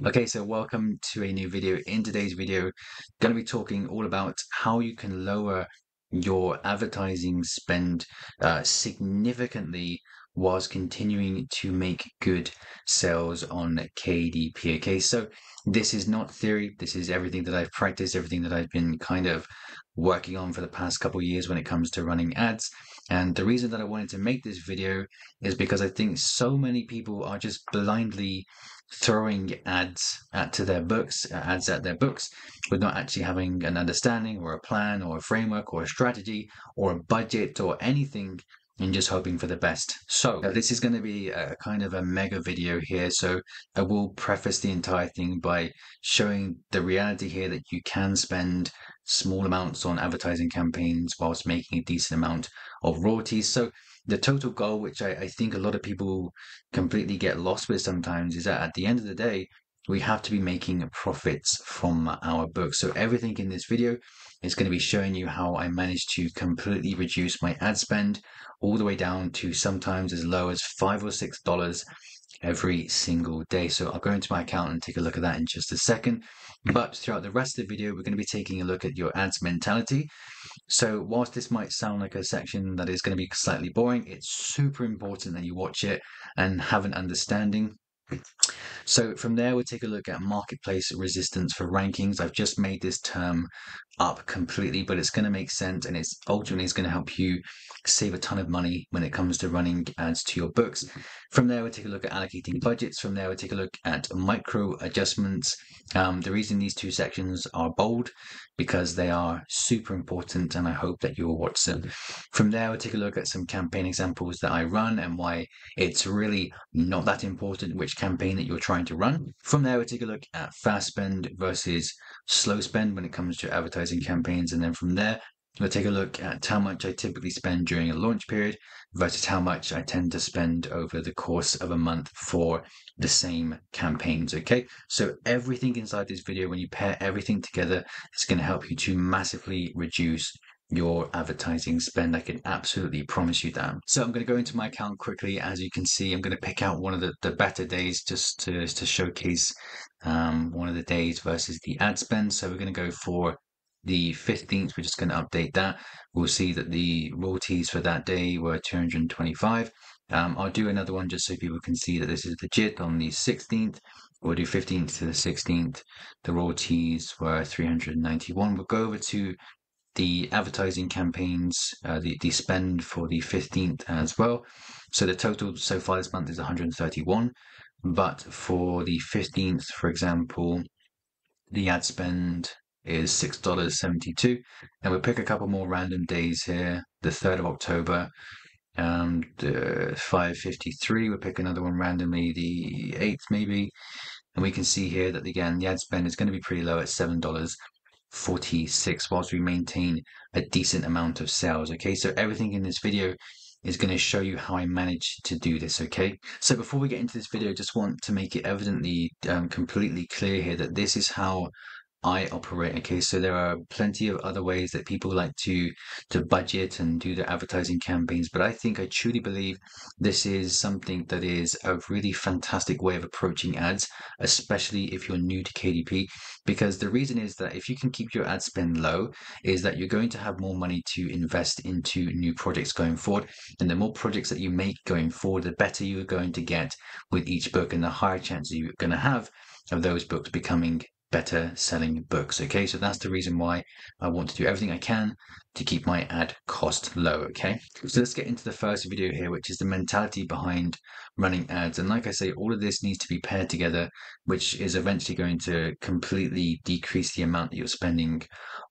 Okay, so welcome to a new video. In today's video, going to be talking all about how you can lower your advertising spend significantly whilst continuing to make good sales on KDP. Okay, so this is not theory. This is everything that I've practiced, everything that I've been kind of working on for the past couple of years when it comes to running ads. And the reason that I wanted to make this video is because I think so many people are just blindly throwing ads at their books, with not actually having an understanding or a plan or a framework or a strategy or a budget or anything, and just hoping for the best. So this is going to be a kind of a mega video here. So I will preface the entire thing by showing the reality here that you can spend small amounts on advertising campaigns whilst making a decent amount of royalties. So the total goal, which I think a lot of people completely get lost with sometimes, is that at the end of the day, we have to be making profits from our books. So everything in this video is going to be showing you how I managed to completely reduce my ad spend all the way down to sometimes as low as $5 or $6 every single day. So I'll go into my account and take a look at that in just a second. But throughout the rest of the video, we're going to be taking a look at your ads mentality. So whilst this might sound like a section that is going to be slightly boring, it's super important that you watch it and have an understanding. So from there, we'll take a look at marketplace resistance for rankings. I've just made this term up completely, but it's going to make sense, and it's ultimately is going to help you save a ton of money when it comes to running ads to your books. From there, we'll take a look at allocating budgets. From there, we'll take a look at micro adjustments. The reason these two sections are bold because they are super important, and I hope that you will watch them. From there, we'll take a look at some campaign examples that I run and why it's really not that important which campaign that you're trying to run. From there, we'll take a look at fast spend versus slow spend when it comes to advertising campaigns. And then from there, we'll take a look at how much I typically spend during a launch period versus how much I tend to spend over the course of a month for the same campaigns. Okay, so everything inside this video, when you pair everything together, is going to help you to massively reduce your advertising spend. I can absolutely promise you that. So I'm going to go into my account quickly. As you can see, I'm going to pick out one of the better days just to showcase one of the days versus the ad spend. So we're going to go for the 15th. We're just going to update that. We'll see that the royalties for that day were 225. I'll do another one just so people can see that this is legit on the 16th. We'll do 15th to the 16th. The royalties were 391. We'll go over to the advertising campaigns, the spend for the 15th as well. So the total so far this month is 131. But for the 15th, for example, the ad spend is $6.72. And we'll pick a couple more random days here. The 3rd of October, the 5:53. We'll pick another one randomly, the 8th maybe. And we can see here that again, the ad spend is going to be pretty low at $7.46 whilst we maintain a decent amount of sales. Okay, so everything in this video is going to show you how I managed to do this. Okay, so before we get into this video, just want to make it evidently completely clear here that this is how I operate. Okay, so there are plenty of other ways that people like to budget and do their advertising campaigns, but I truly believe this is something that is a really fantastic way of approaching ads, especially if you're new to KDP, because the reason is that if you can keep your ad spend low, is that you're going to have more money to invest into new projects going forward, and the more projects that you make going forward, the better you're going to get with each book, and the higher chance you're going to have of those books becoming better selling books. Okay, so that's the reason why I want to do everything I can to keep my ad cost low. Okay, so let's get into the first video here, which is the mentality behind running ads. And like I say, all of this needs to be paired together, which is eventually going to completely decrease the amount that you're spending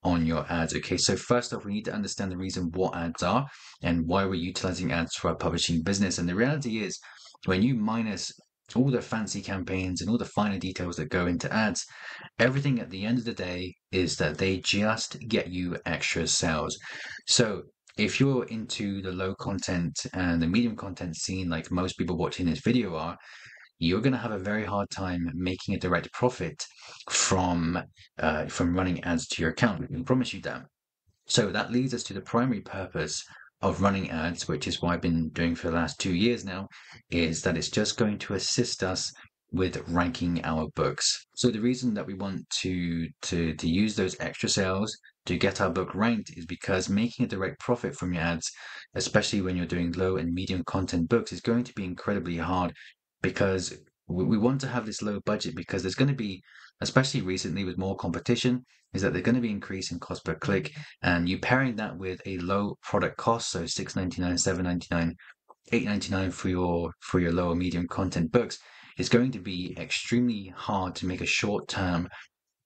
on your ads. Okay, so first off, we need to understand the reason what ads are and why we're utilizing ads for our publishing business. And the reality is, when you minus all the fancy campaigns and all the finer details that go into ads, everything at the end of the day is that they just get you extra sales. So if you're into the low content and the medium content scene, like most people watching this video are, you're going to have a very hard time making a direct profit from running ads to your account. I can promise you that. So that leads us to the primary purpose of running ads, which is what I've been doing for the last 2 years now, is that it's just going to assist us with ranking our books. So the reason that we want to use those extra sales to get our book ranked is because making a direct profit from your ads, especially when you're doing low and medium content books, is going to be incredibly hard, because we want to have this low budget because there's going to be, especially recently with more competition, is that they're going to be increasing cost per click, and you pairing that with a low product cost, so $6.99, $7.99, $8.99 for your lower medium content books, is going to be extremely hard to make a short-term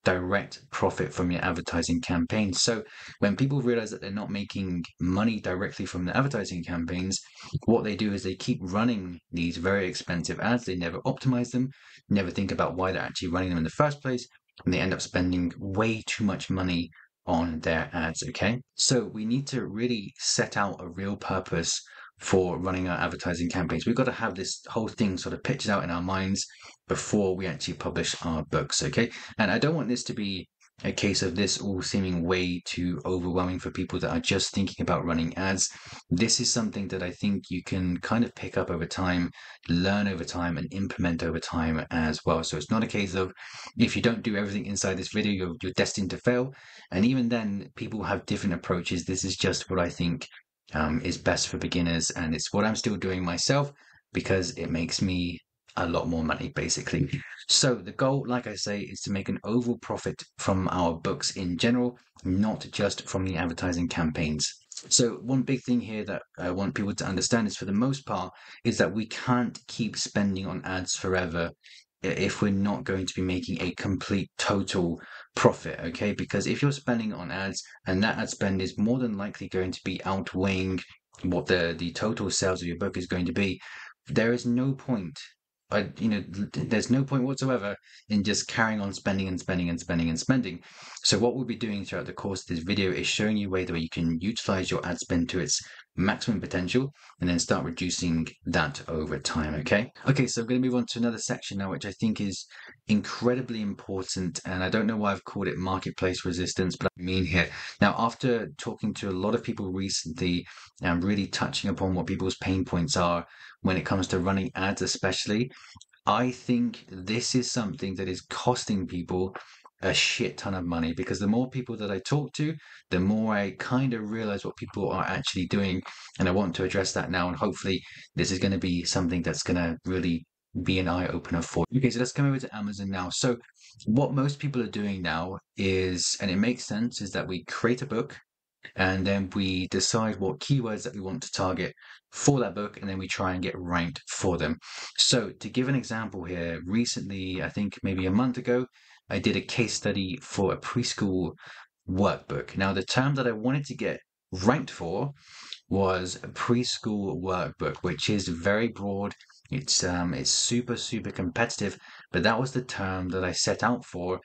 direct profit from your advertising campaigns. So when people realize that they're not making money directly from the advertising campaigns, what they do is they keep running these very expensive ads. They never optimize them, never think about why they're actually running them in the first place, and they end up spending way too much money on their ads. Okay, so we need to really set out a real purpose for running our advertising campaigns. We've got to have this whole thing sort of pictured out in our minds before we actually publish our books. Okay, and I don't want this to be a case of this all seeming way too overwhelming for people that are just thinking about running ads. This is something that I think you can kind of pick up over time, learn over time, and implement over time as well. So it's not a case of if you don't do everything inside this video, you're destined to fail. And even then, people have different approaches. This is just what I think is best for beginners, and it's what I'm still doing myself because it makes me a lot more money, basically. So the goal, like I say, is to make an overall profit from our books in general, not just from the advertising campaigns. So one big thing here that I want people to understand is, for the most part, is that we can't keep spending on ads forever if we're not going to be making a complete total profit, okay? Because if you're spending on ads and that ad spend is more than likely going to be outweighing what the total sales of your book is going to be, there is no point. There's no point whatsoever in just carrying on spending and spending and spending and spending. So what we'll be doing throughout the course of this video is showing you a way that you can utilize your ad spend to its maximum potential and then start reducing that over time. Okay, so I'm going to move on to another section now, which I think is incredibly important, and I don't know why I've called it marketplace resistance, but I mean here. Now, after talking to a lot of people recently and really touching upon what people's pain points are when it comes to running ads, especially, I think this is something that is costing people a shit ton of money, because the more people that I talk to, the more I kind of realize what people are actually doing. And I want to address that now. And hopefully this is going to be something that's going to really be an eye opener for you. Okay, so let's come over to Amazon now. So what most people are doing now is, and it makes sense, is that we create a book and then we decide what keywords that we want to target for that book, and then we try and get ranked for them. So to give an example here, recently, I think maybe a month ago, I did a case study for a preschool workbook. Now, the term that I wanted to get ranked for was a preschool workbook, which is very broad. It's super competitive, but that was the term that I set out for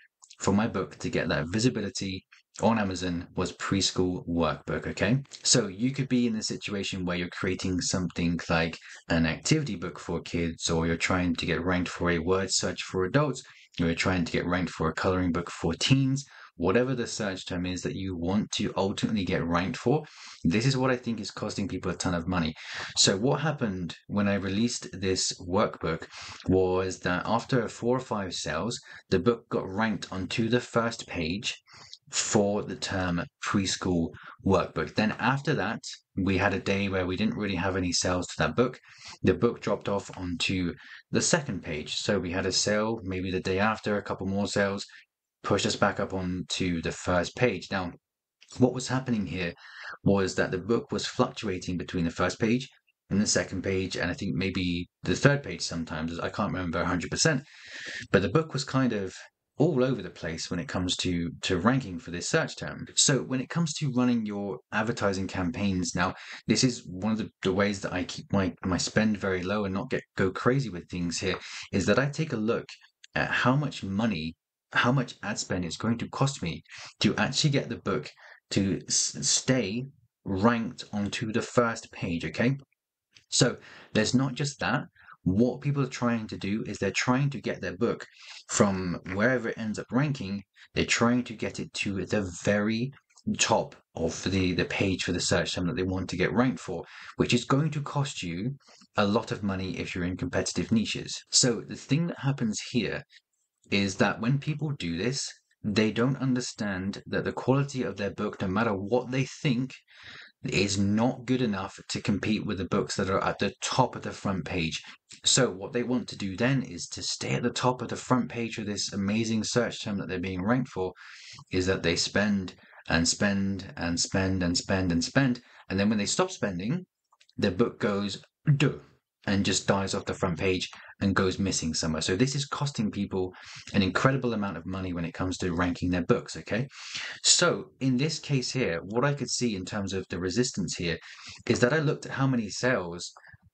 my book to get that visibility on Amazon, was preschool workbook. Okay, so you could be in a situation where you're creating something like an activity book for kids, or you're trying to get ranked for a word search for adults, or you're trying to get ranked for a coloring book for teens. Whatever the search term is that you want to ultimately get ranked for, this is what I think is costing people a ton of money. So what happened when I released this workbook was that after 4 or 5 sales, the book got ranked onto the first page for the term preschool workbook. Then after that, we had a day where we didn't really have any sales to that book. The book dropped off onto the second page. So we had a sale maybe the day after, a couple more sales, pushed us back up onto the first page. Now, what was happening here was that the book was fluctuating between the first page and the second page, and I think maybe the third page sometimes. I can't remember 100%, but the book was kind of all over the place when it comes to ranking for this search term. So when it comes to running your advertising campaigns, now this is one of the ways that I keep my spend very low and not go crazy with things here, is that I take a look at how much ad spend it's going to cost me to actually get the book to stay ranked onto the first page. Okay, so there's not just that. What people are trying to do is they're trying to get their book from wherever it ends up ranking, they're trying to get it to the very top of the page for the search term that they want to get ranked for, which is going to cost you a lot of money if you're in competitive niches. So the thing that happens here is that when people do this, they don't understand that the quality of their book, no matter what they think, is not good enough to compete with the books that are at the top of the front page. So what they want to do then is to stay at the top of the front page of this amazing search term that they're being ranked for, is that they spend and spend and spend and spend and spend, and then when they stop spending, their book goes duh and just dies off the front page and goes missing somewhere. So this is costing people an incredible amount of money when it comes to ranking their books, okay? So in this case here, what I could see in terms of the resistance here is that I looked at how many sales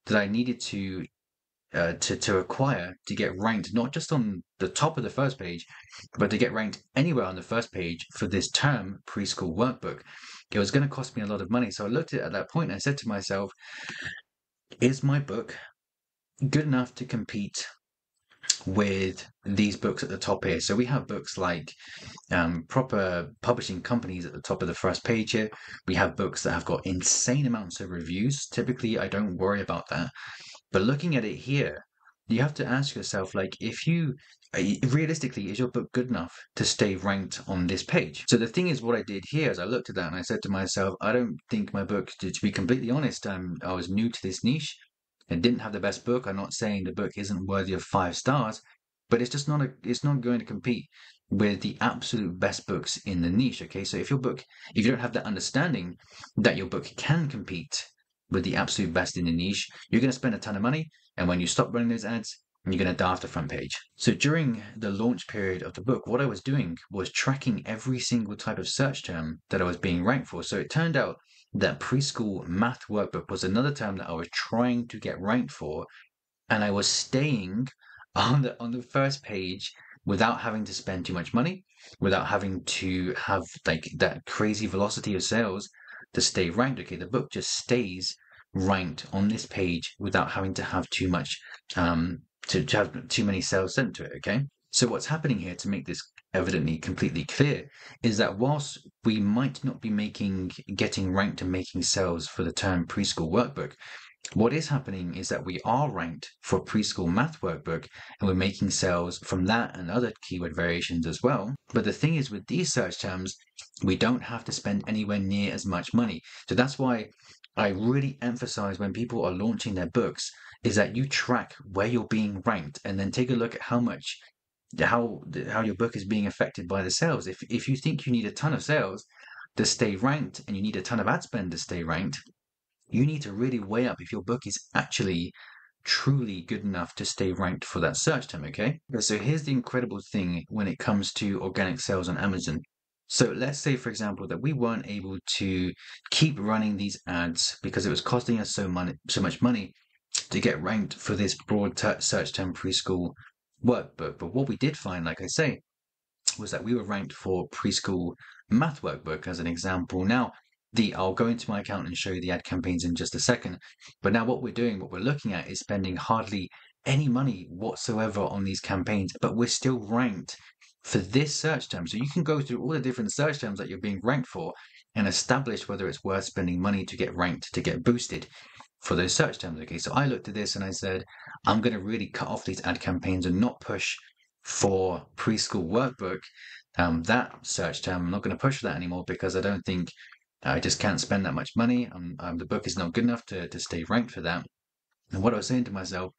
that I needed to acquire to get ranked, not just on the top of the first page, but to get ranked anywhere on the first page for this term preschool workbook. It was going to cost me a lot of money. So I looked at that point and I said to myself, is my book good enough to compete with these books at the top here? So we have books like proper publishing companies at the top of the first page here. We have books that have got insane amounts of reviews. Typically, I don't worry about that. But looking at it here, you have to ask yourself, like, if you realistically, is your book good enough to stay ranked on this page? So the thing is, what I did here is I looked at that and I said to myself, I don't think my book, to be completely honest, I was new to this niche and didn't have the best book. I'm not saying the book isn't worthy of 5 stars, but it's just not it's not going to compete with the absolute best books in the niche. Okay, so if your book, if you don't have that understanding that your book can compete with the absolute best in the niche, you're going to spend a ton of money, and when you stop running those ads, you're going to die off the front page. So during the launch period of the book, what I was doing was tracking every single type of search term that I was being ranked for. So it turned out that preschool math workbook was another term that I was trying to get ranked for, and I was staying on the first page without having to spend too much money, without having to have like that crazy velocity of sales to stay ranked. Okay, the book just stays ranked on this page without having to have too much to have too many sales sent to it. Okay, so what's happening here, to make this evidently completely clear, is that whilst we might not be getting ranked and making sales for the term preschool workbook, what is happening is that we are ranked for preschool math workbook, and we're making sales from that and other keyword variations as well. But the thing is, with these search terms, we don't have to spend anywhere near as much money. So that's why I really emphasize when people are launching their books is that you track where you're being ranked and then take a look at how your book is being affected by the sales. If you think you need a ton of sales to stay ranked and you need a ton of ad spend to stay ranked, you need to really weigh up if your book is actually truly good enough to stay ranked for that search term, okay? So here's the incredible thing when it comes to organic sales on Amazon. So let's say, for example, that we weren't able to keep running these ads because it was costing us so much money to get ranked for this broad search term preschool workbook. But what we did find, like I say, was that we were ranked for preschool math workbook as an example. Now, I'll go into my account and show you the ad campaigns in just a second. But now what we're looking at is spending hardly any money whatsoever on these campaigns, but we're still ranked for this search term. So you can go through all the different search terms that you're being ranked for and establish whether it's worth spending money to get ranked, to get boosted for those search terms. Okay, so I looked at this and I said, I'm going to really cut off these ad campaigns and not push for preschool workbook, that search term. I'm not going to push for that anymore because I don't think I just can't spend that much money. The book is not good enough to stay ranked for that. And what I was saying to myself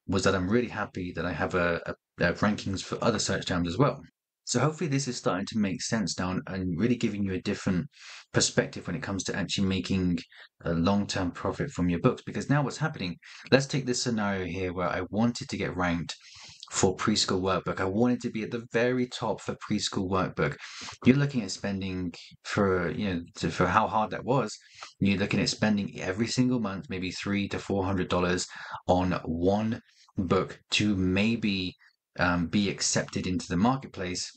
was that I'm really happy that I have a rankings for other search terms as well. So hopefully this is starting to make sense now and really giving you a different perspective when it comes to actually making a long-term profit from your books. Because now what's happening, let's take this scenario here where I wanted to get ranked for preschool workbook. I wanted to be at the very top for preschool workbook. You're looking at spending for how hard that was. You're looking at spending every single month, maybe $300 to $400 on one book to maybe be accepted into the marketplace.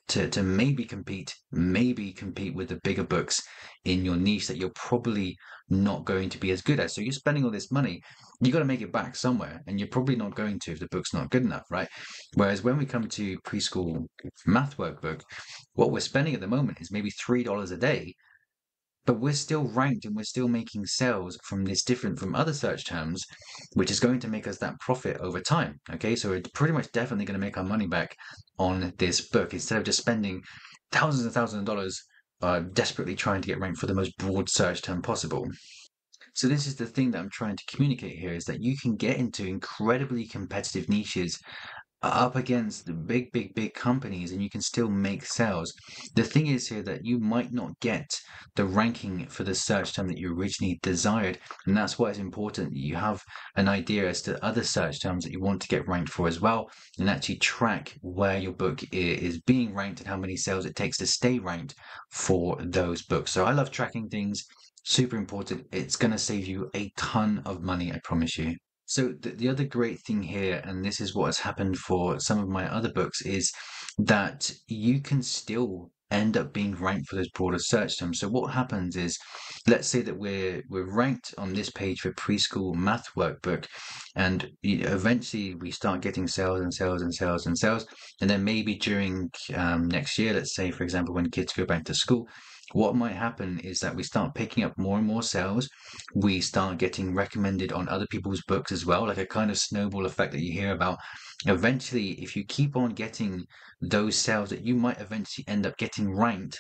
To maybe compete with the bigger books in your niche that you're probably not going to be as good at. So you're spending all this money you got to make it back somewhere, and you're probably not going to if the book's not good enough, right? Whereas when we come to preschool math workbook, what we're spending at the moment is maybe $3 a day, but we're still ranked and we're still making sales from this different from other search terms, which is going to make us that profit over time. Okay, so we're pretty much definitely going to make our money back on this book instead of just spending thousands and thousands of dollars desperately trying to get ranked for the most broad search term possible. So this is the thing that I'm trying to communicate here, is that you can get into incredibly competitive niches up against the big companies, and you can still make sales. The thing is here that you might not get the ranking for the search term that you originally desired, and that's why it's important that you have an idea as to other search terms that you want to get ranked for as well, and actually track where your book is being ranked and how many sales it takes to stay ranked for those books. So I love tracking things. Super important. It's going to save you a ton of money, I promise you. So the other great thing here, and this is what has happened for some of my other books, is that you can still end up being ranked for those broader search terms. So what happens is, let's say that we're ranked on this page for preschool math workbook, and eventually we start getting sales and sales and sales and sales, and then maybe during next year, let's say for example when kids go back to school, what might happen is that we start picking up more and more sales. We start getting recommended on other people's books as well, like a kind of snowball effect that you hear about. Eventually, if you keep on getting those sales, that you might eventually end up getting ranked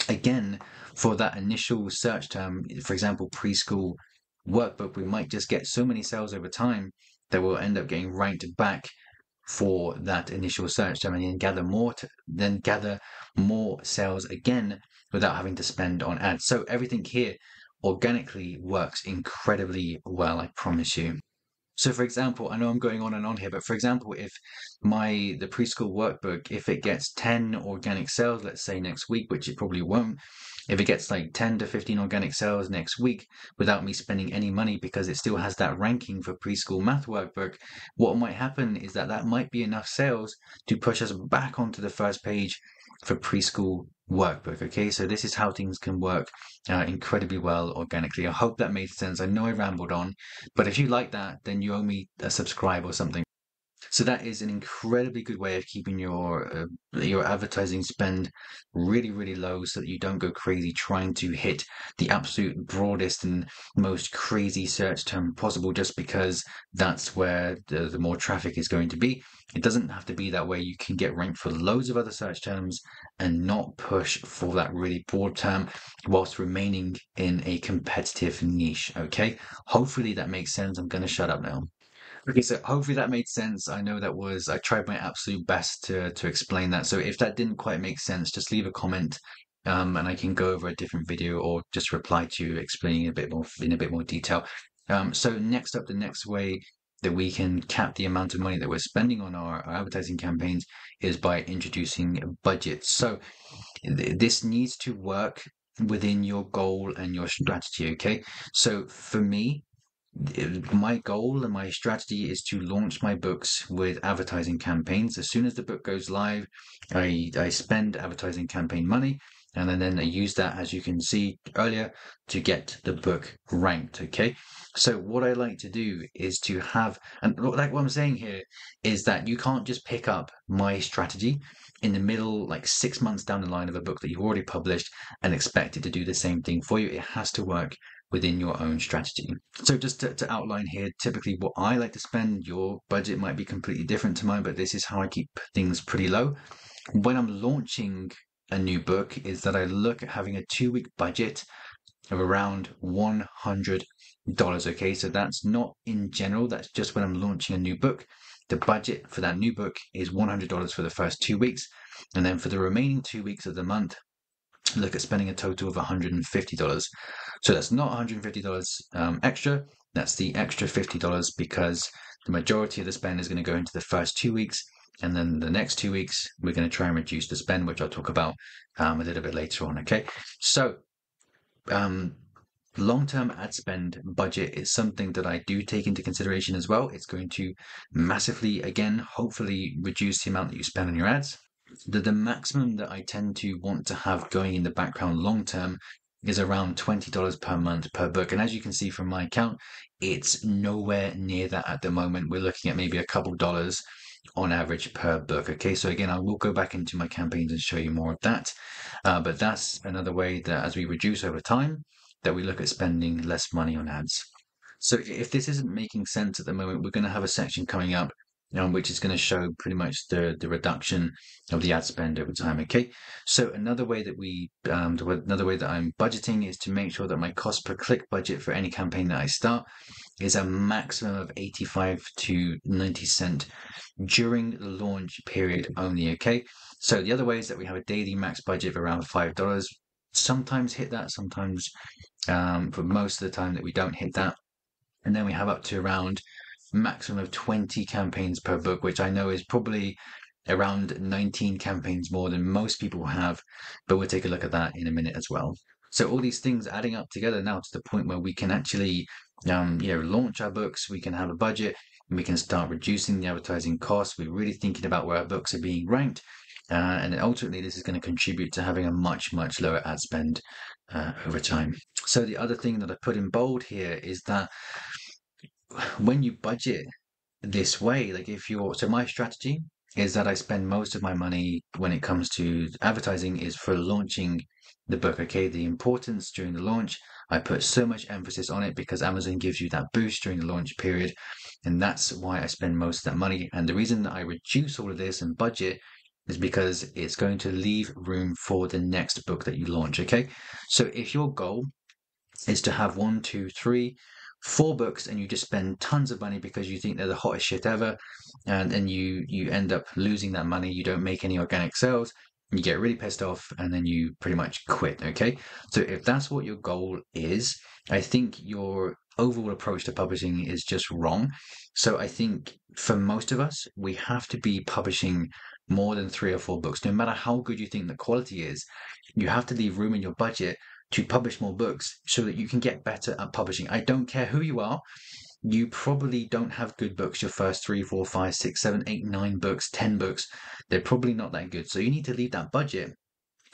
again for that initial search term. For example, preschool workbook, we might just get so many sales over time that we'll end up getting ranked back for that initial search term, and then gather more sales again without having to spend on ads. So everything here organically works incredibly well, I promise you. So for example, I know I'm going on and on here, but for example, if the preschool workbook, if it gets 10 organic sales, let's say next week, which it probably won't, if it gets like 10 to 15 organic sales next week without me spending any money because it still has that ranking for preschool math workbook, what might happen is that that might be enough sales to push us back onto the first page for preschool workbook. Okay, so this is how things can work incredibly well organically. I hope that made sense. I know I rambled on, but if you like that, then you owe me a subscribe or something. So that is an incredibly good way of keeping your advertising spend really low, so that you don't go crazy trying to hit the absolute broadest and most crazy search term possible just because that's where the more traffic is going to be. It doesn't have to be that way. You can get ranked for loads of other search terms and not push for that really broad term whilst remaining in a competitive niche. Okay, hopefully that makes sense. I'm going to shut up now. Okay, so hopefully that made sense. I tried my absolute best to explain that. So if that didn't quite make sense, just leave a comment, and I can go over a different video or just reply to you explaining a bit more in a bit more detail. So next up, the next way that we can cap the amount of money that we're spending on our advertising campaigns is by introducing budgets. So this needs to work within your goal and your strategy. Okay, so for me, my goal and my strategy is to launch my books with advertising campaigns. As soon as the book goes live, I spend advertising campaign money, and then I use that, as you can see earlier, to get the book ranked. Okay, so what I like to do is to have, and like what I'm saying here is that you can't just pick up my strategy in the middle, like 6 months down the line of a book that you've already published, and expect it to do the same thing for you. It has to work within your own strategy. So just to outline here, typically what I like to spend, your budget might be completely different to mine, but this is how I keep things pretty low. When I'm launching a new book, is that I look at having a 2-week budget of around $100. Okay, so that's not in general, that's just when I'm launching a new book. The budget for that new book is $100 for the first 2 weeks, and then for the remaining 2 weeks of the month, look at spending a total of $150. So that's not $150 extra. That's the extra $50 because the majority of the spend is going to go into the first 2 weeks. And then the next 2 weeks, we're going to try and reduce the spend, which I'll talk about a little bit later on. Okay. So long-term ad spend budget is something that I do take into consideration as well. It's going to massively, again, hopefully reduce the amount that you spend on your ads. The maximum that I tend to want to have going in the background long term is around $20 per month per book. And as you can see from my account, it's nowhere near that at the moment. We're looking at maybe a couple dollars on average per book. Okay, so again, I will go back into my campaigns and show you more of that. But that's another way that as we reduce over time, that we look at spending less money on ads. So if this isn't making sense at the moment, we're going to have a section coming up which is going to show pretty much the reduction of the ad spend over time. Okay, so another way that another way that I'm budgeting is to make sure that my cost per click budget for any campaign that I start is a maximum of 85 to 90 cent during the launch period only. Okay, so the other way is that we have a daily max budget of around $5. Sometimes hit that, sometimes for most of the time that we don't hit that. And then we have up to around maximum of 20 campaigns per book, which I know is probably around 19 campaigns more than most people have, but we'll take a look at that in a minute as well. So all these things adding up together now to the point where we can actually, launch our books, we can have a budget, and we can start reducing the advertising costs. We're really thinking about where our books are being ranked. And ultimately, this is going to contribute to having a much, much lower ad spend over time. So the other thing that I put in bold here is that when you budget this way, like so my strategy is that I spend most of my money when it comes to advertising is for launching the book. Okay, the importance during the launch, I put so much emphasis on it because Amazon gives you that boost during the launch period, and that's why I spend most of that money. And the reason that I reduce all of this and budget is because it's going to leave room for the next book that you launch. Okay, so if your goal is to have 1, 2, 3, 4 books and you just spend tons of money because you think they're the hottest shit ever, and then you end up losing that money, you don't make any organic sales, you get really pissed off, and then you pretty much quit. Okay, so if that's what your goal is, I think your overall approach to publishing is just wrong. So I think for most of us, we have to be publishing more than 3 or 4 books. No matter how good you think the quality is, you have to leave room in your budget to publish more books so that you can get better at publishing. I don't care who you are. You probably don't have good books your first 3, 4, 5, 6, 7, 8, 9 books, 10 books. They're probably not that good. So you need to leave that budget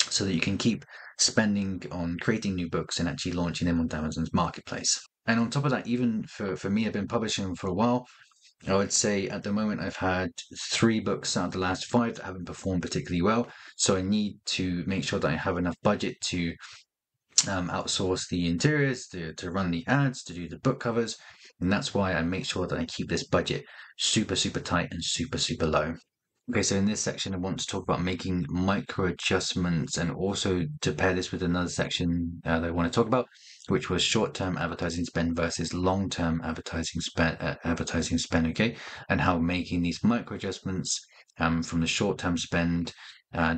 so that you can keep spending on creating new books and actually launching them on Amazon's marketplace. And on top of that, even for me, I've been publishing for a while. I would say at the moment I've had 3 books out of the last 5 that haven't performed particularly well. So I need to make sure that I have enough budget to outsource the interiors, to run the ads, to do the book covers. And that's why I make sure that I keep this budget super, super tight and super, super low. Okay, so in this section, I want to talk about making micro adjustments and also to pair this with another section that I want to talk about, which was short-term advertising spend versus long-term advertising spend, okay, and how making these micro adjustments from the short-term spend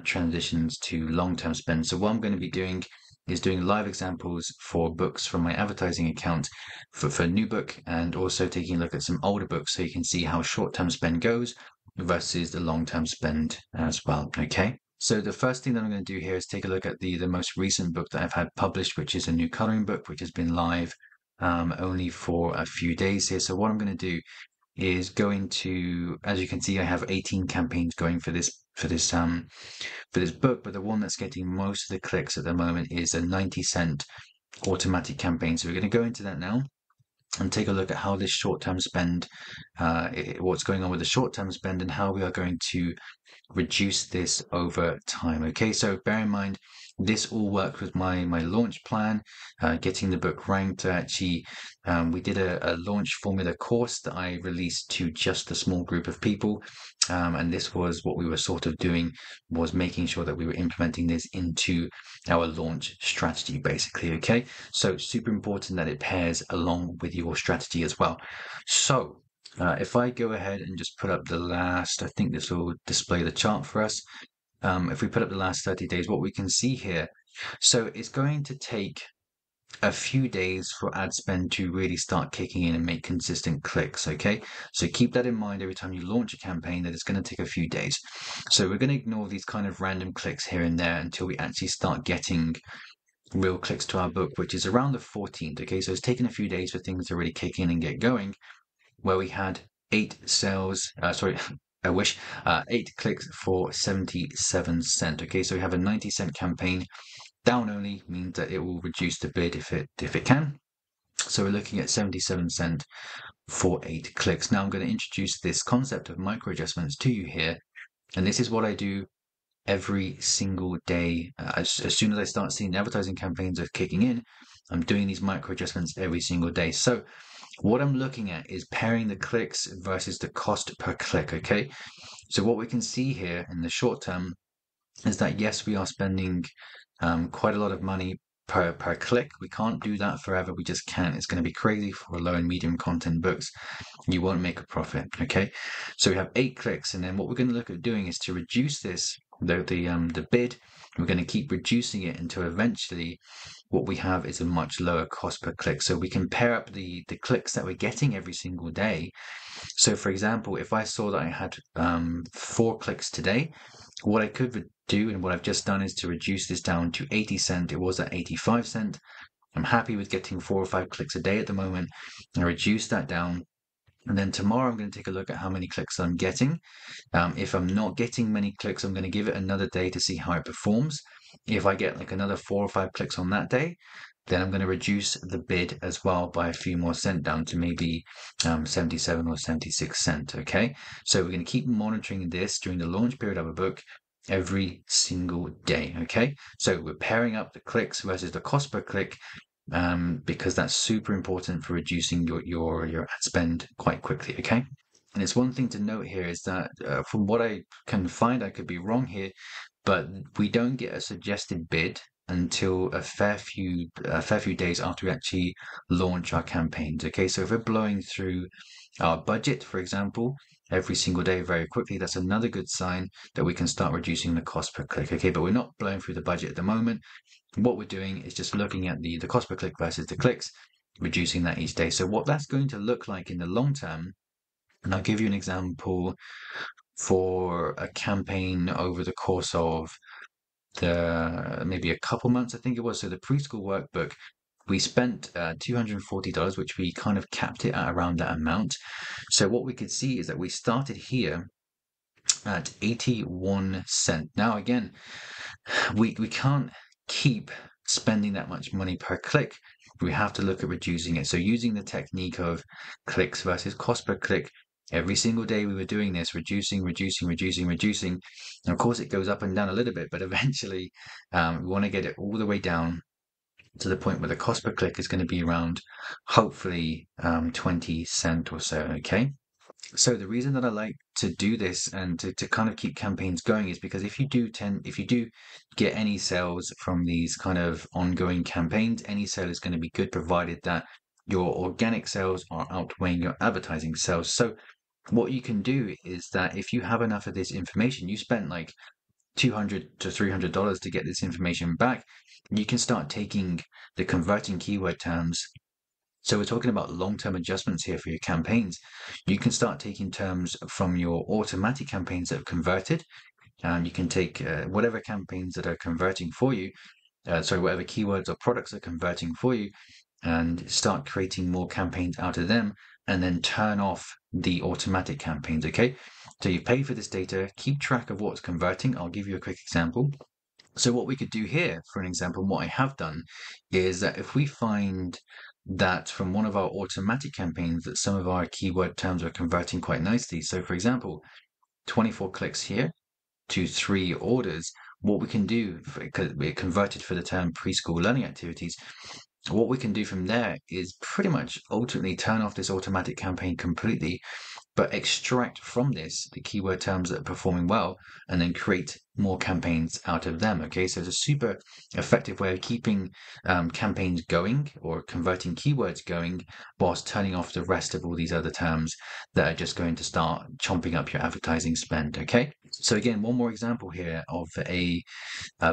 transitions to long-term spend. So what I'm going to be doing is doing live examples for books from my advertising account for new book, and also taking a look at some older books so you can see how short-term spend goes versus the long-term spend as well. Okay, so the first thing that I'm going to do here is take a look at the most recent book that I've had published, which is a new coloring book, which has been live only for a few days here. So what I'm going to do is go into, as you can see, I have 18 campaigns going for this book, but the one that's getting most of the clicks at the moment is a 90-cent automatic campaign. So we're going to go into that now and take a look at how this short-term spend, what's going on with the short-term spend, and how we are going to reduce this over time. Okay, so bear in mind, this all worked with my launch plan, getting the book ranked. Actually, we did a launch formula course that I released to just a small group of people. And this was what we were sort of doing, was making sure that we were implementing this into our launch strategy, basically. Okay, so super important that it pairs along with your strategy as well. So if I go ahead and just put up the last, I think this will display the chart for us. If we put up the last 30 days, what we can see here, so it's going to take a few days for ad spend to really start kicking in and make consistent clicks. Okay, so keep that in mind every time you launch a campaign, that it's going to take a few days. So we're going to ignore these kind of random clicks here and there until we actually start getting real clicks to our book, which is around the 14th. Okay, so it's taken a few days for things to really kick in and get going, where we had 8 sales, I wish, 8 clicks for 77 cents. Okay, so we have a 90-cent campaign Down only means that it will reduce the bid if it can. So we're looking at 77 cent for 8 clicks. Now I'm going to introduce this concept of micro adjustments to you here. And this is what I do every single day. As soon as I start seeing advertising campaigns are kicking in, I'm doing these micro adjustments every single day. So what I'm looking at is pairing the clicks versus the cost per click, okay? So what we can see here in the short term is that yes, we are spending quite a lot of money per click. We can't do that forever. We just can't. It's going to be crazy for low and medium content books. You won't make a profit. Okay, so we have 8 clicks, and then what we're going to look at doing is to reduce this the bid. We're going to keep reducing it until eventually what we have is a much lower cost per click. So we can pair up the clicks that we're getting every single day. So for example, if I saw that I had 4 clicks today, what I could do and what I've just done is to reduce this down to 80 cent. It was at 85 cent. I'm happy with getting 4 or 5 clicks a day at the moment. I reduce that down. And then tomorrow I'm going to take a look at how many clicks I'm getting. If I'm not getting many clicks, I'm going to give it another day to see how it performs. If I get like another 4 or 5 clicks on that day, then I'm going to reduce the bid as well by a few more cent down to maybe 77 or 76 cent. Okay, so we're going to keep monitoring this during the launch period of a book every single day. Okay, so we're pairing up the clicks versus the cost per click, because that's super important for reducing your ad spend quite quickly. Okay. And it's one thing to note here is that from what I can find, I could be wrong here, but we don't get a suggested bid until a fair few days after we actually launch our campaigns. Okay, so if we're blowing through our budget, for example, every single day very quickly, that's another good sign that we can start reducing the cost per click. Okay, but we're not blowing through the budget at the moment. What we're doing is just looking at the cost per click versus the clicks, reducing that each day. So what that's going to look like in the long term, and I'll give you an example for a campaign over the course of maybe a couple months, I think it was. So the preschool workbook, we spent $240, which we kind of capped it at around that amount. So what we could see is that we started here at 81 cents. Now again, we can't keep spending that much money per click. We have to look at reducing it. So using the technique of clicks versus cost per click, every single day we were doing this, reducing. And of course, it goes up and down a little bit, but eventually we want to get it all the way down to the point where the cost per click is going to be around, hopefully, 20 cent or so. Okay. So the reason that I like to do this and to kind of keep campaigns going is because if you do get any sales from these kind of ongoing campaigns, any sale is going to be good, provided that your organic sales are outweighing your advertising sales. So what you can do is that if you have enough of this information, you spent like $200 to $300 to get this information back, you can start taking the converting keyword terms. So we're talking about long-term adjustments here for your campaigns. You can start taking terms from your automatic campaigns that have converted, and you can take whatever campaigns that are converting for you, whatever keywords or products are converting for you, and start creating more campaigns out of them, and then turn off the automatic campaigns. Okay, so you pay for this data, keep track of what's converting. I'll give you a quick example. So what we could do here, for an example, and what I have done, is that if we find that from one of our automatic campaigns that some of our keyword terms are converting quite nicely. So for example, 24 clicks here to 3 orders, what we can do, because we're converted for the term preschool learning activities, what we can do from there is pretty much ultimately turn off this automatic campaign completely, but extract from this the keyword terms that are performing well and then create more campaigns out of them. Okay, so it's a super effective way of keeping campaigns going or converting keywords going whilst turning off the rest of all these other terms that are just going to start chomping up your advertising spend. Okay, so again, one more example here of a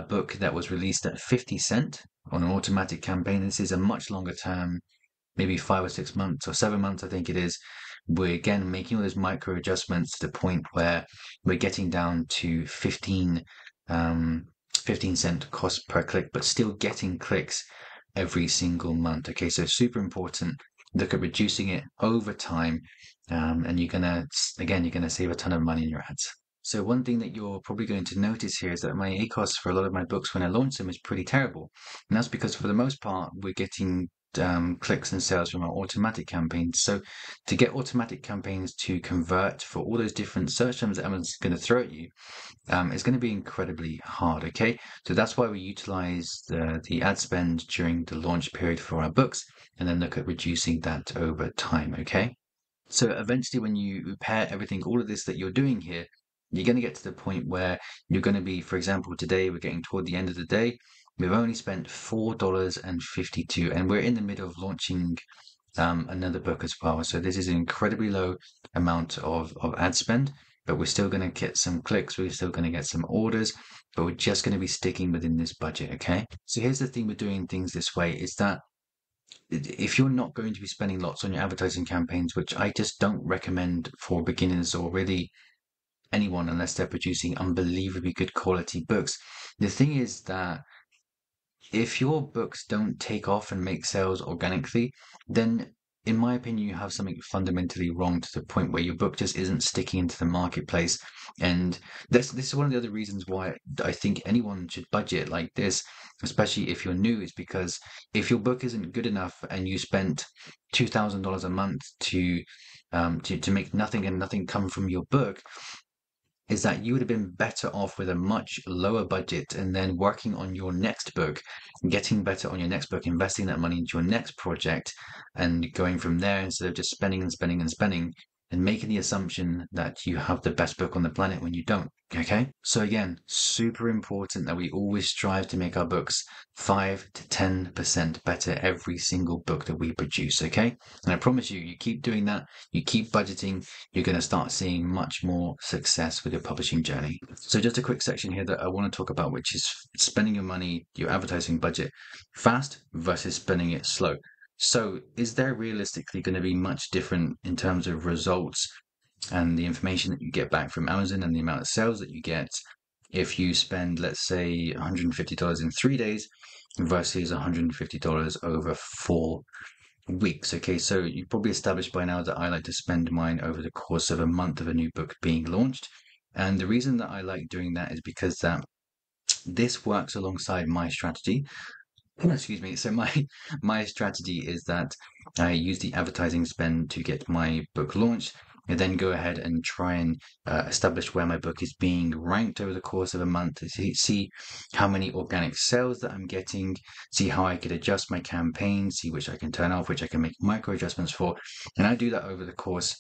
book that was released at 50 cent on an automatic campaign. This is a much longer term, maybe 5 or 6 months or 7 months, I think it is. We're again making all those micro adjustments to the point where we're getting down to 15 cent cost per click, but still getting clicks every single month. Okay, so super important. Look at reducing it over time, and you're gonna save a ton of money in your ads. So one thing that you're probably going to notice here is that my ACOS for a lot of my books when I launch them is pretty terrible. And that's because for the most part, we're getting clicks and sales from our automatic campaigns. So to get automatic campaigns to convert for all those different search terms that Amazon's going to throw at you, it's going to be incredibly hard, okay? So that's why we utilize the ad spend during the launch period for our books and then look at reducing that over time, okay? So eventually, when you pair everything, all of this that you're doing here, you're going to get to the point where you're going to be, for example, today we're getting toward the end of the day. We've only spent $4.52, and we're in the middle of launching another book as well. So this is an incredibly low amount of ad spend, but we're still going to get some clicks. We're still going to get some orders, but we're just going to be sticking within this budget. Okay. So here's the thing with doing things this way is that if you're not going to be spending lots on your advertising campaigns, which I just don't recommend for beginners or really anyone unless they're producing unbelievably good quality books. The thing is that if your books don't take off and make sales organically, then in my opinion, you have something fundamentally wrong to the point where your book just isn't sticking into the marketplace. And this is one of the other reasons why I think anyone should budget like this, especially if you're new, is because if your book isn't good enough and you spent $2,000 a month to make nothing and nothing come from your book, is that you would have been better off with a much lower budget and then working on your next book, getting better on your next book, investing that money into your next project and going from there instead of just spending and spending and spending and making the assumption that you have the best book on the planet when you don't. Okay. So again, super important that we always strive to make our books 5 to 10% better every single book that we produce. Okay. And I promise you, you keep doing that, you keep budgeting, you're going to start seeing much more success with your publishing journey. So just a quick section here that I want to talk about, which is spending your money, your advertising budget fast versus spending it slow. So is there realistically going to be much different in terms of results and the information that you get back from Amazon and the amount of sales that you get if you spend, let's say, $150 in 3 days versus $150 over 4 weeks? Okay, so you've probably established by now that I like to spend mine over the course of a month of a new book being launched. And the reason that I like doing that is because that this works alongside my strategy. Excuse me. So my strategy is that I use the advertising spend to get my book launched, and then go ahead and try and establish where my book is being ranked over the course of a month to see how many organic sales that I'm getting, see how I could adjust my campaign, see which I can turn off, which I can make micro adjustments for, and I do that over the course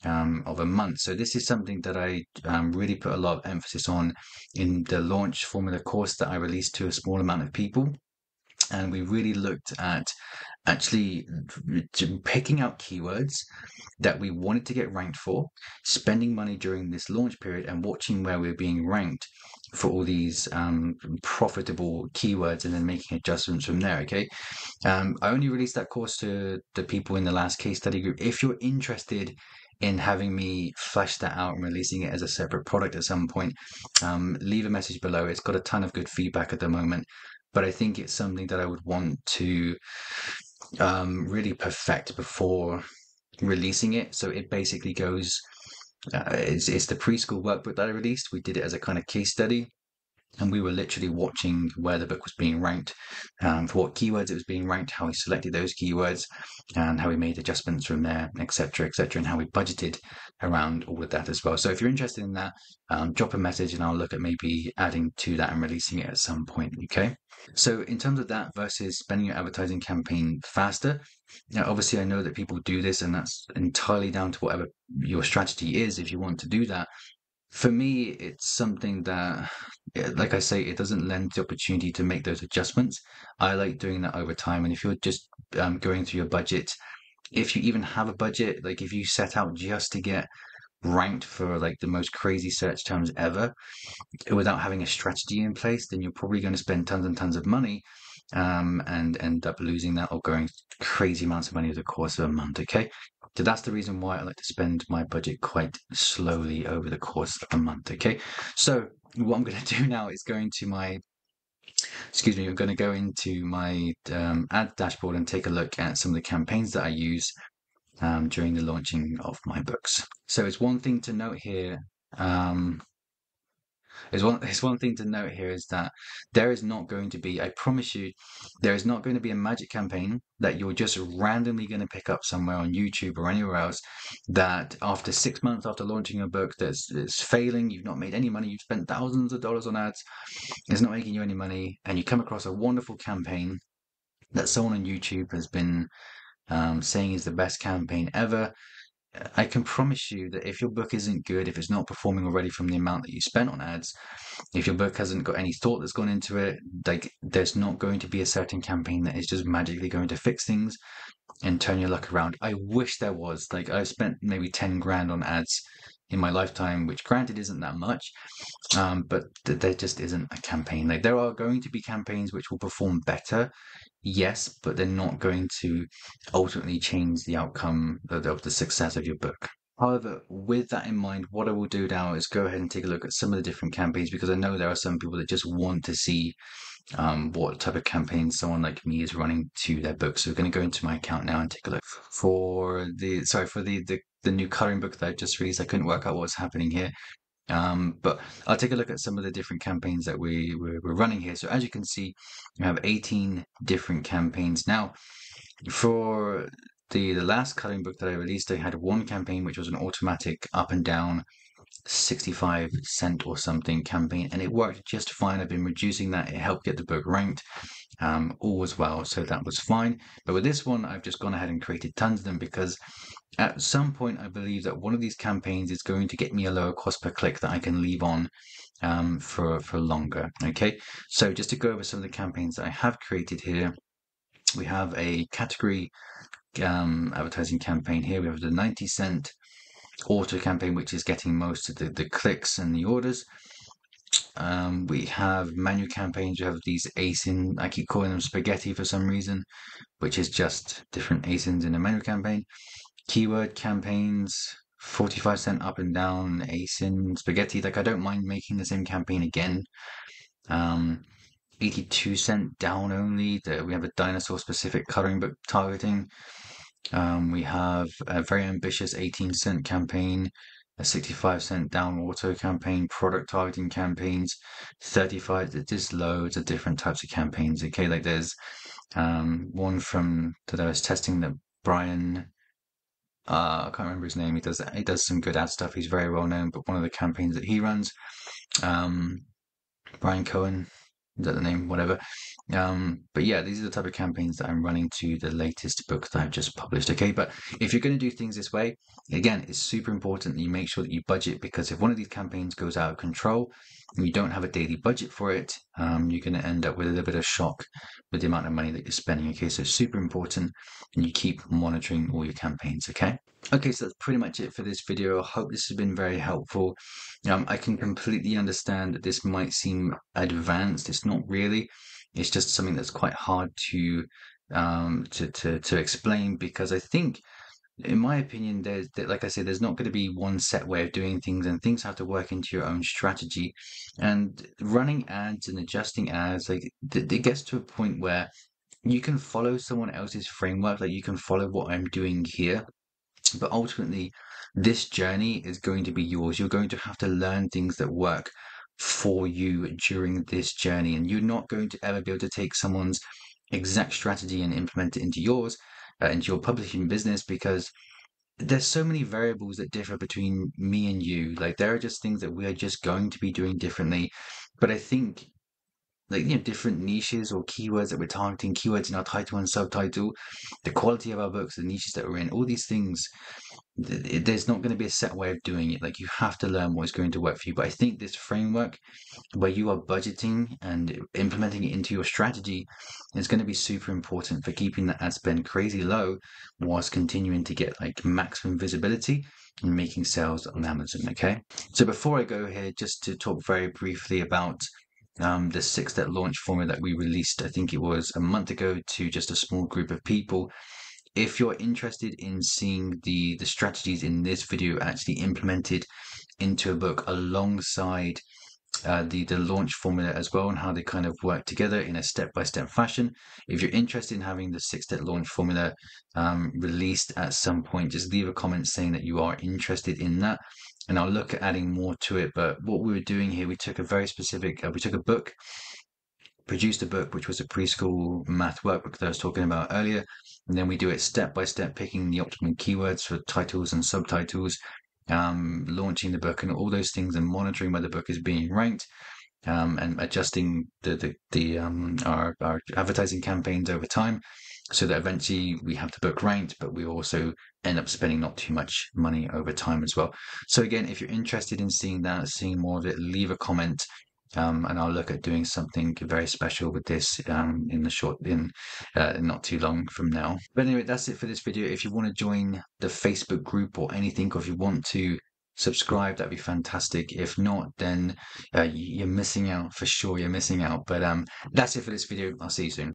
of a month. So this is something that I really put a lot of emphasis on in the launch formula course that I released to a small amount of people. And we really looked at actually picking out keywords that we wanted to get ranked for, spending money during this launch period, and watching where we're being ranked for all these profitable keywords, and then making adjustments from there. Okay, I only released that course to the people in the last case study group. If you're interested in having me flesh that out and releasing it as a separate product at some point, leave a message below. It's got a ton of good feedback at the moment, but I think it's something that I would want to really perfect before releasing it. So it basically goes, it's the preschool workbook that I released. We did it as a kind of case study. And we were literally watching where the book was being ranked, for what keywords it was being ranked, how we selected those keywords, and how we made adjustments from there, etc., and how we budgeted around all of that as well. So if you're interested in that, drop a message and I'll look at maybe adding to that and releasing it at some point. Okay. So in terms of that versus spending your advertising campaign faster, now obviously I know that people do this, and that's entirely down to whatever your strategy is if you want to do that. For me, it's something that, like I say, it doesn't lend the opportunity to make those adjustments. I like doing that over time. And if you're just going through your budget, if you even have a budget, like if you set out just to get ranked for like the most crazy search terms ever without having a strategy in place, then you're probably going to spend tons and tons of money and end up losing that or going crazy amounts of money over the course of a month. Okay. So that's the reason why I like to spend my budget quite slowly over the course of a month. Okay. So what I'm going to do now is I'm going to go into my ad dashboard and take a look at some of the campaigns that I use during the launching of my books. So it's one thing to note here. There's one thing to note here is that there is not going to be, I promise you, there is not going to be a magic campaign that you're just randomly going to pick up somewhere on YouTube or anywhere else that after 6 months after launching a book that's failing, you've not made any money, you've spent thousands of dollars on ads, it's not making you any money, and you come across a wonderful campaign that someone on YouTube has been saying is the best campaign ever. I can promise you that if your book isn't good, if it's not performing already from the amount that you spent on ads, if your book hasn't got any thought that's gone into it, like there's not going to be a certain campaign that is just magically going to fix things and turn your luck around. I wish there was. Like I've spent maybe 10 grand on ads in my lifetime, which granted isn't that much, but there just isn't a campaign. Like there are going to be campaigns which will perform better, yes, but they're not going to ultimately change the outcome of the success of your book. However, with that in mind, what I will do now is go ahead and take a look at some of the different campaigns because I know there are some people that just want to see what type of campaign someone like me is running to their book. So we're going to go into my account now and take a look for the new coloring book that I've just released. I couldn't work out what's happening here. But I'll take a look at some of the different campaigns that we're running here. So as you can see, we have 18 different campaigns. Now, for the last coloring book that I released, I had one campaign which was an automatic up and down 65 cent or something campaign, and it worked just fine. I've been reducing that. It helped get the book ranked. All was well, so that was fine. But with this one, I've just gone ahead and created tons of them because at some point, I believe that one of these campaigns is going to get me a lower cost per click that I can leave on for longer. Okay, so just to go over some of the campaigns that I have created here, we have a category advertising campaign here. We have the 90 cent auto campaign, which is getting most of the clicks and the orders. We have manual campaigns. We have these ASIN, I keep calling them spaghetti for some reason, which is just different ASINs in a manual campaign. Keyword campaigns, 45 cent up and down, ASIN, spaghetti. Like I don't mind making the same campaign again. 82 cent down only. We have a dinosaur specific coloring book targeting. We have a very ambitious 18 cent campaign, a 65 cent down auto campaign, product targeting campaigns, 35. There's loads of different types of campaigns. Okay, like there's one from that I was testing that Brian. I can't remember his name. He does some good ad stuff. He's very well known. But one of the campaigns that he runs, Brian Cohen, is that the name? Whatever. But yeah, these are the type of campaigns that I'm running to the latest book that I've just published. Okay, but if you're going to do things this way, again, it's super important that you make sure that you budget because if one of these campaigns goes out of control and you don't have a daily budget for it, you're going to end up with a little bit of shock with the amount of money that you're spending. Okay, so super important, and you keep monitoring all your campaigns. Okay. Okay, so that's pretty much it for this video. I hope this has been very helpful. I can completely understand that this might seem advanced. It's not really. It's just something that's quite hard to explain because I think, in my opinion, like I said, there's not going to be one set way of doing things, and things have to work into your own strategy. And running ads and adjusting ads, like it gets to a point where you can follow someone else's framework, like you can follow what I'm doing here. But ultimately, this journey is going to be yours. You're going to have to learn things that work for you during this journey. And you're not going to ever be able to take someone's exact strategy and implement it into yours, into your publishing business, because there's so many variables that differ between me and you. Like there are just things that we are just going to be doing differently. But I think like different niches or keywords that we're targeting, keywords in our title and subtitle, the quality of our books, the niches that we're in, all these things, there's not going to be a set way of doing it. Like you have to learn what is going to work for you. But I think this framework where you are budgeting and implementing it into your strategy is going to be super important for keeping that ad spend crazy low whilst continuing to get like maximum visibility and making sales on Amazon. Okay. So before I go here, just to talk very briefly about the 6-step launch formula that we released, I think it was a month ago, to just a small group of people. If you're interested in seeing the strategies in this video actually implemented into a book alongside the launch formula as well, and how they kind of work together in a step-by-step fashion. If you're interested in having the 6-step launch formula released at some point, just leave a comment saying that you are interested in that, and I'll look at adding more to it. But what we were doing here, we took a very specific, we took a book, produced a book, which was a preschool math workbook that I was talking about earlier. And then we do it step by step, picking the optimum keywords for titles and subtitles, launching the book and all those things, and monitoring where the book is being ranked, and adjusting our advertising campaigns over time, so that eventually we have the book ranked, but we also end up spending not too much money over time as well. So again, if you're interested in seeing that, seeing more of it, leave a comment. And I'll look at doing something very special with this in not too long from now. But anyway, that's it for this video. If you want to join the Facebook group or anything, or if you want to subscribe, that'd be fantastic. If not, then you're missing out for sure. You're missing out. But that's it for this video. I'll see you soon.